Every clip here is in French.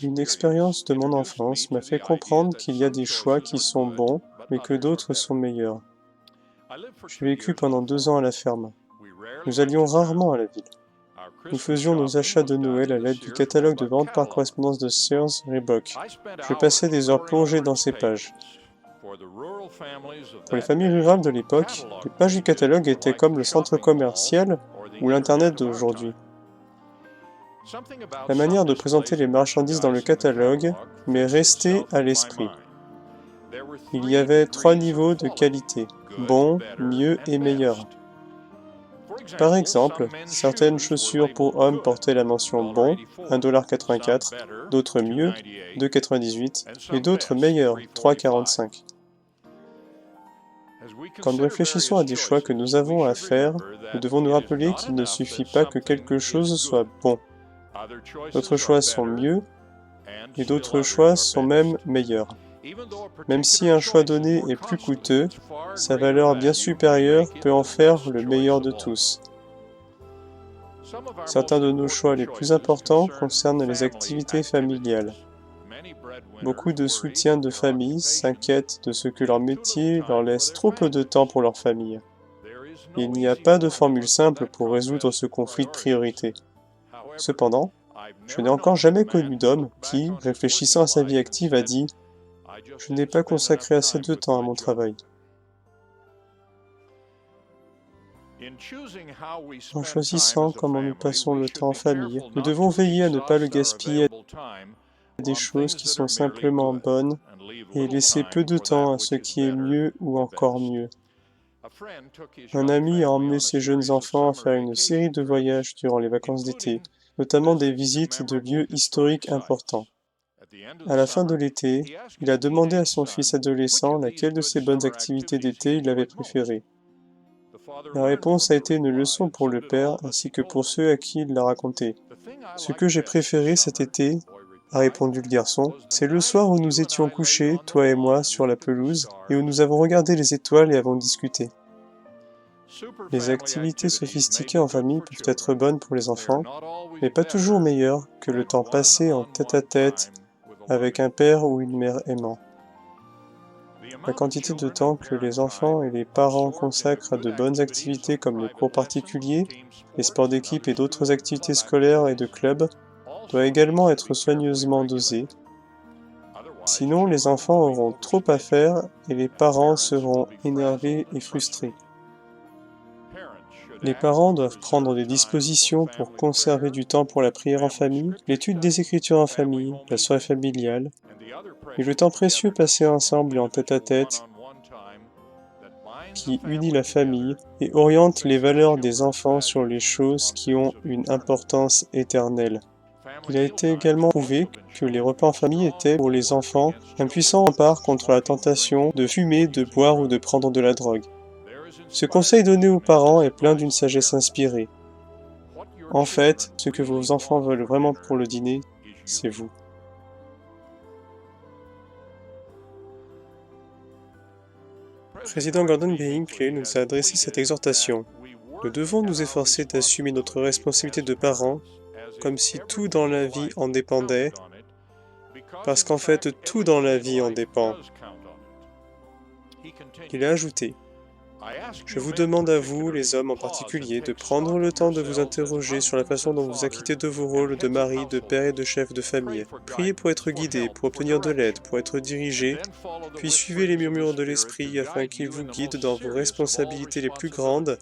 Une expérience de mon enfance m'a fait comprendre qu'il y a des choix qui sont bons, mais que d'autres sont meilleurs. J'ai vécu pendant 2 ans à la ferme. Nous allions rarement à la ville. Nous faisions nos achats de Noël à l'aide du catalogue de vente par correspondance de Sears Roebuck. Je passais des heures plongées dans ces pages. Pour les familles rurales de l'époque, les pages du catalogue étaient comme le centre commercial ou l'Internet d'aujourd'hui. La manière de présenter les marchandises dans le catalogue m'est restée à l'esprit. Il y avait 3 niveaux de qualité, bon, mieux et meilleur. Par exemple, certaines chaussures pour hommes portaient la mention bon, 1,84 $, d'autres mieux, 2,98 $, et d'autres meilleurs, 3,45 $. Quand nous réfléchissons à des choix que nous avons à faire, nous devons nous rappeler qu'il ne suffit pas que quelque chose soit bon. D'autres choix sont mieux, et d'autres choix sont même meilleurs. Même si un choix donné est plus coûteux, sa valeur bien supérieure peut en faire le meilleur de tous. Certains de nos choix les plus importants concernent les activités familiales. Beaucoup de soutiens de famille s'inquiètent de ce que leur métier leur laisse trop peu de temps pour leur famille. Il n'y a pas de formule simple pour résoudre ce conflit de priorité. Cependant, je n'ai encore jamais connu d'homme qui, réfléchissant à sa vie active, a dit « Je n'ai pas consacré assez de temps à mon travail ». En choisissant comment nous passons le temps en famille, nous devons veiller à ne pas le gaspiller à des choses qui sont simplement bonnes et laisser peu de temps à ce qui est mieux ou encore mieux. Un ami a emmené ses jeunes enfants à faire une série de voyages durant les vacances d'été, notamment des visites de lieux historiques importants. À la fin de l'été, il a demandé à son fils adolescent laquelle de ces bonnes activités d'été il avait préférée. La réponse a été une leçon pour le père ainsi que pour ceux à qui il l'a raconté. « Ce que j'ai préféré cet été, a répondu le garçon, c'est le soir où nous étions couchés, toi et moi, sur la pelouse, et où nous avons regardé les étoiles et avons discuté. » Les activités sophistiquées en famille peuvent être bonnes pour les enfants, mais pas toujours meilleures que le temps passé en tête-à-tête avec un père ou une mère aimant. La quantité de temps que les enfants et les parents consacrent à de bonnes activités comme les cours particuliers, les sports d'équipe et d'autres activités scolaires et de club doit également être soigneusement dosée. Sinon, les enfants auront trop à faire et les parents seront énervés et frustrés. Les parents doivent prendre des dispositions pour conserver du temps pour la prière en famille, l'étude des Écritures en famille, la soirée familiale, et le temps précieux passé ensemble et en tête-à-tête qui unit la famille et oriente les valeurs des enfants sur les choses qui ont une importance éternelle. Il a été également prouvé que les repas en famille étaient, pour les enfants, un puissant rempart contre la tentation de fumer, de boire ou de prendre de la drogue. Ce conseil donné aux parents est plein d'une sagesse inspirée. En fait, ce que vos enfants veulent vraiment pour le dîner, c'est vous. Président Gordon B. Hinckley nous a adressé cette exhortation. Nous devons nous efforcer d'assumer notre responsabilité de parents, comme si tout dans la vie en dépendait, parce qu'en fait tout dans la vie en dépend. Il a ajouté, « Je vous demande à vous, les hommes en particulier, de prendre le temps de vous interroger sur la façon dont vous acquittez de vos rôles de mari, de père et de chef de famille. Priez pour être guidé, pour obtenir de l'aide, pour être dirigé, puis suivez les murmures de l'esprit afin qu'il vous guide dans vos responsabilités les plus grandes,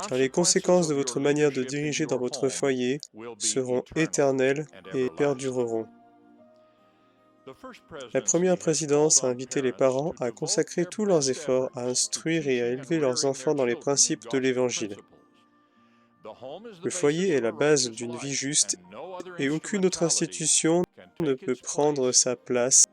car les conséquences de votre manière de diriger dans votre foyer seront éternelles et perdureront. » La première présidence a invité les parents à consacrer tous leurs efforts à instruire et à élever leurs enfants dans les principes de l'Évangile. Le foyer est la base d'une vie juste et aucune autre institution ne peut prendre sa place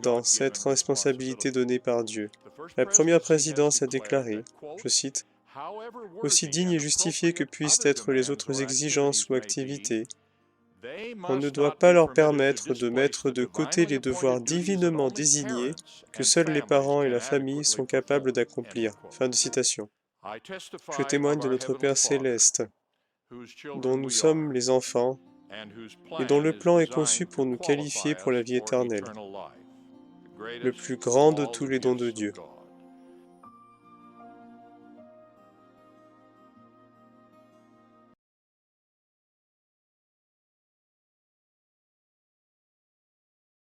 dans cette responsabilité donnée par Dieu. La première présidence a déclaré, je cite, « Aussi dignes et justifiées que puissent être les autres exigences ou activités, on ne doit pas leur permettre de mettre de côté les devoirs divinement désignés que seuls les parents et la famille sont capables d'accomplir. » Fin de citation. Je témoigne de notre Père céleste, dont nous sommes les enfants, et dont le plan est conçu pour nous qualifier pour la vie éternelle, le plus grand de tous les dons de Dieu.